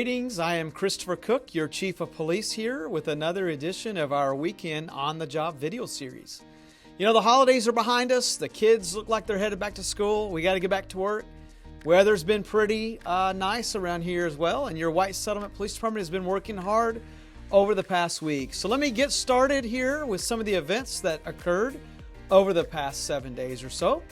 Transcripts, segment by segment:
Greetings. I am Christopher Cook, your Chief of Police here with another edition of our weekend on-the-job video series. You know, the holidays are behind us. The kids look like they're headed back to school. We got to get back to work. Weather's been pretty nice around here as well, and your White Settlement Police Department has been working hard over the past week. So let me get started here with some of the events that occurred over the past 7 days or so.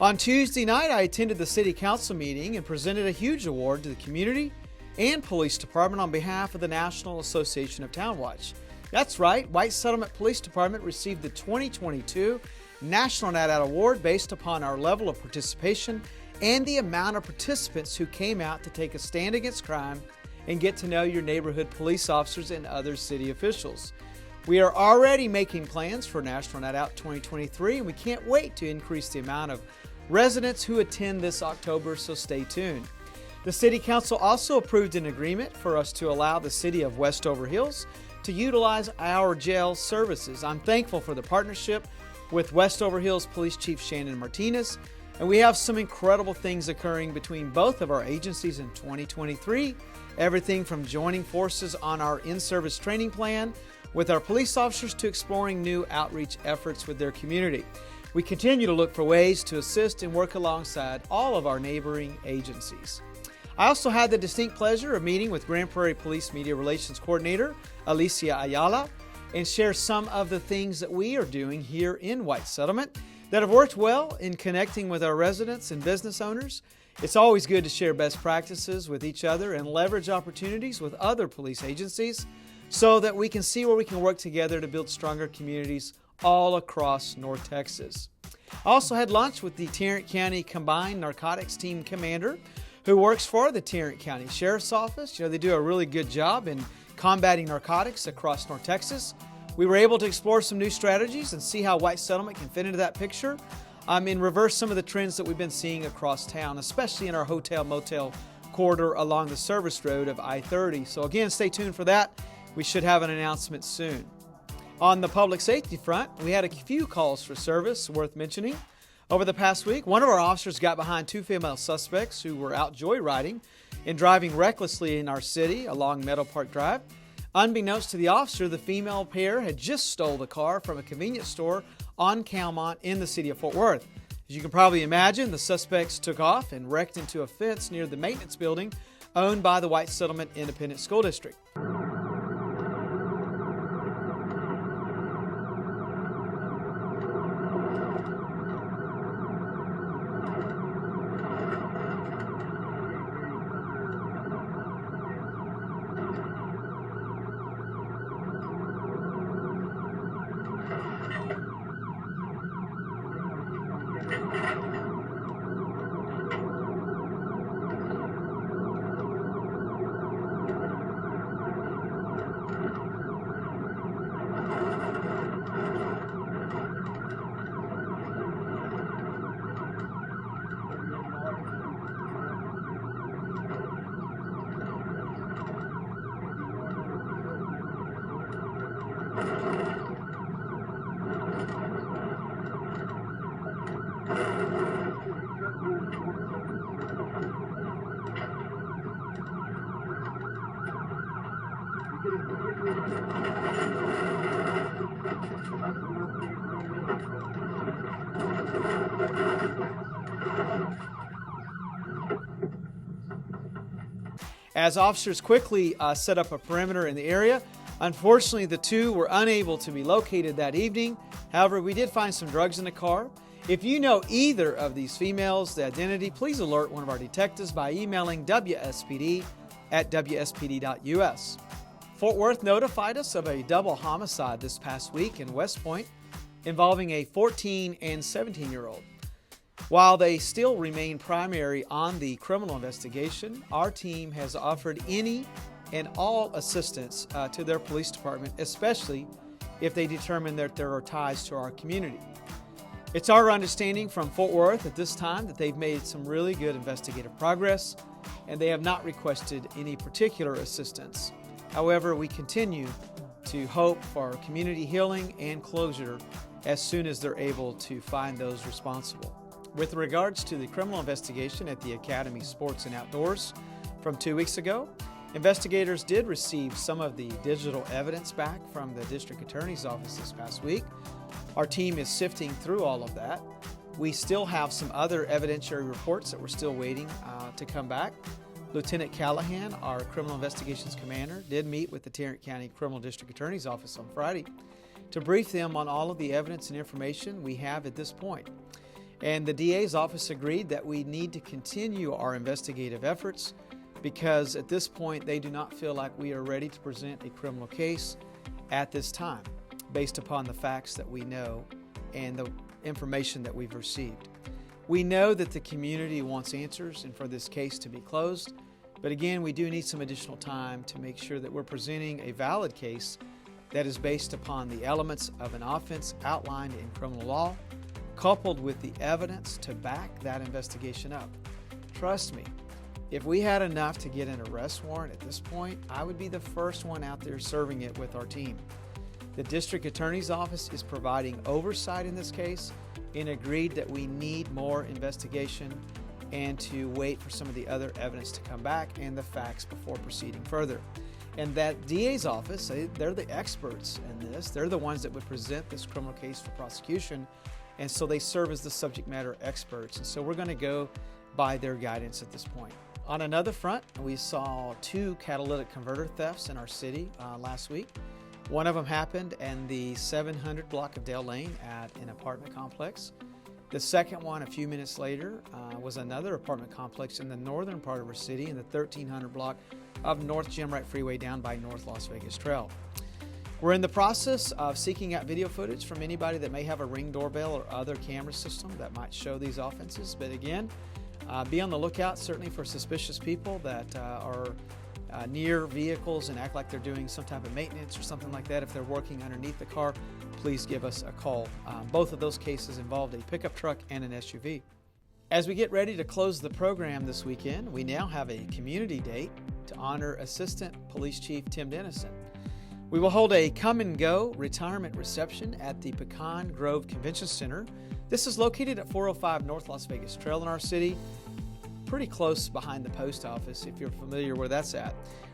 On Tuesday night, I attended the City Council meeting and presented a huge award to the community and Police Department on behalf of the National Association of Town Watch. That's right, White Settlement Police Department received the 2022 National Night Out Award based upon our level of participation and the amount of participants who came out to take a stand against crime and get to know your neighborhood police officers and other city officials. We are already making plans for National Night Out 2023, and we can't wait to increase the amount of residents who attend this October, so stay tuned. The City Council also approved an agreement for us to allow the City of Westover Hills to utilize our jail services. I'm thankful for the partnership with Westover Hills Police Chief Shannon Martinez, and we have some incredible things occurring between both of our agencies in 2023. Everything from joining forces on our in-service training plan with our police officers to exploring new outreach efforts with their community. We continue to look for ways to assist and work alongside all of our neighboring agencies. I also had the distinct pleasure of meeting with Grand Prairie Police Media Relations Coordinator Alicia Ayala and share some of the things that we are doing here in White Settlement that have worked well in connecting with our residents and business owners. It's always good to share best practices with each other and leverage opportunities with other police agencies so that we can see where we can work together to build stronger communities all across North Texas. I also had lunch with the Tarrant County Combined Narcotics Team Commander who works for the Tarrant County Sheriff's Office. You know, they do a really good job in combating narcotics across North Texas. We were able to explore some new strategies and see how White Settlement can fit into that picture. In reverse some of the trends that we've been seeing across town, especially in our hotel-motel corridor along the service road of I-30. So again, stay tuned for that. We should have an announcement soon. On the public safety front, we had a few calls for service worth mentioning. Over the past week, one of our officers got behind two female suspects who were out joyriding and driving recklessly in our city along Meadow Park Drive. Unbeknownst to the officer, the female pair had just stole the car from a convenience store on Calmont in the city of Fort Worth. As you can probably imagine, the suspects took off and wrecked into a fence near the maintenance building owned by the White Settlement Independent School District. As officers quickly set up a perimeter in the area, unfortunately the two were unable to be located that evening. However, we did find some drugs in the car. If you know either of these females, the identity, please alert one of our detectives by emailing wspd@wspd.us. Fort Worth notified us of a double homicide this past week in West Point involving a 14 and 17-year-old. While they still remain primary on the criminal investigation, our team has offered any and all assistance to their police department, especially if they determine that there are ties to our community. It's our understanding from Fort Worth at this time that they've made some really good investigative progress and they have not requested any particular assistance. However, we continue to hope for community healing and closure as soon as they're able to find those responsible. With regards to the criminal investigation at the Academy Sports and Outdoors from 2 weeks ago, Investigators did receive some of the digital evidence back from the District Attorney's Office this past week. Our team is sifting through all of that. We still have some other evidentiary reports that we're still waiting to come back. Lieutenant Callahan, our Criminal Investigations Commander, did meet with the Tarrant County Criminal District Attorney's Office on Friday to brief them on all of the evidence and information we have at this point. And the DA's office agreed that we need to continue our investigative efforts because at this point they do not feel like we are ready to present a criminal case at this time based upon the facts that we know and the information that we've received. We know that the community wants answers and for this case to be closed, but again, we do need some additional time to make sure that we're presenting a valid case that is based upon the elements of an offense outlined in criminal law, coupled with the evidence to back that investigation up. Trust me, if we had enough to get an arrest warrant at this point, I would be the first one out there serving it with our team. The District Attorney's Office is providing oversight in this case and agreed that we need more investigation and to wait for some of the other evidence to come back and the facts before proceeding further. And that DA's office, they're the experts in this. They're the ones that would present this criminal case for prosecution, and so they serve as the subject matter experts. And so we're going to go by their guidance at this point. On another front, we saw 2 catalytic converter thefts in our city last week. One of them happened in the 700 block of Dale Lane at an apartment complex. The second one, a few minutes later, was another apartment complex in the northern part of our city in the 1300 block of North Jim Wright Freeway down by North Las Vegas Trail. We're in the process of seeking out video footage from anybody that may have a Ring doorbell or other camera system that might show these offenses. But again, be on the lookout certainly for suspicious people that are near vehicles and act like they're doing some type of maintenance or something like that. If they're working underneath the car, please give us a call. Both of those cases involved a pickup truck and an SUV. As we get ready to close the program this weekend, we now have a community date to honor Assistant Police Chief Tim Denison. We will hold a come and go retirement reception at the Pecan Grove Convention Center. This is located at 405 North Las Vegas Trail in our city, pretty close behind the post office if you're familiar where that's at.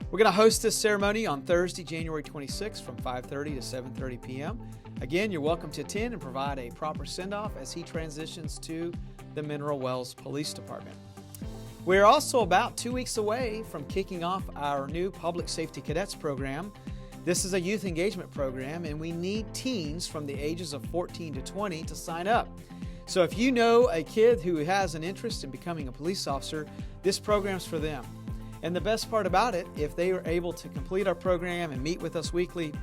We're going to host this ceremony on Thursday, January 26th from 5:30 to 7:30 p.m. Again, you're welcome to attend and provide a proper send-off as he transitions to the Mineral Wells Police Department. We're also about 2 weeks away from kicking off our new Public Safety Cadets program. This is a youth engagement program, and we need teens from the ages of 14 to 20 to sign up. So if you know a kid who has an interest in becoming a police officer, this program's for them. And the best part about it, if they are able to complete our program and meet with us weekly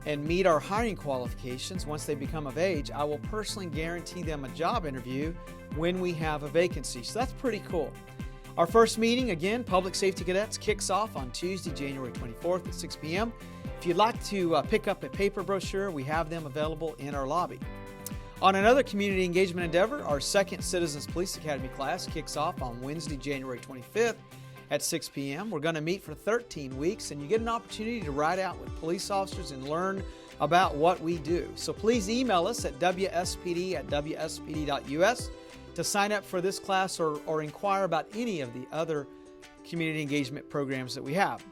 and meet our hiring qualifications once they become of age, I will personally guarantee them a job interview when we have a vacancy. So that's pretty cool. Our first meeting, again, Public Safety Cadets, kicks off on Tuesday, January 24th at 6 p.m. If you'd like to pick up a paper brochure, we have them available in our lobby. On another community engagement endeavor, our second Citizens Police Academy class kicks off on Wednesday, January 25th at 6 p.m. We're going to meet for 13 weeks, and you get an opportunity to ride out with police officers and learn about what we do. So please email us at wspd@wspd.us to sign up for this class or inquire about any of the other community engagement programs that we have.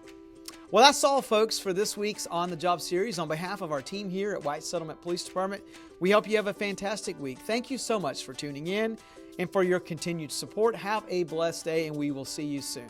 Well, that's all, folks, for this week's On the Job series. On behalf of our team here at White Settlement Police Department, we hope you have a fantastic week. Thank you so much for tuning in and for your continued support. Have a blessed day, and we will see you soon.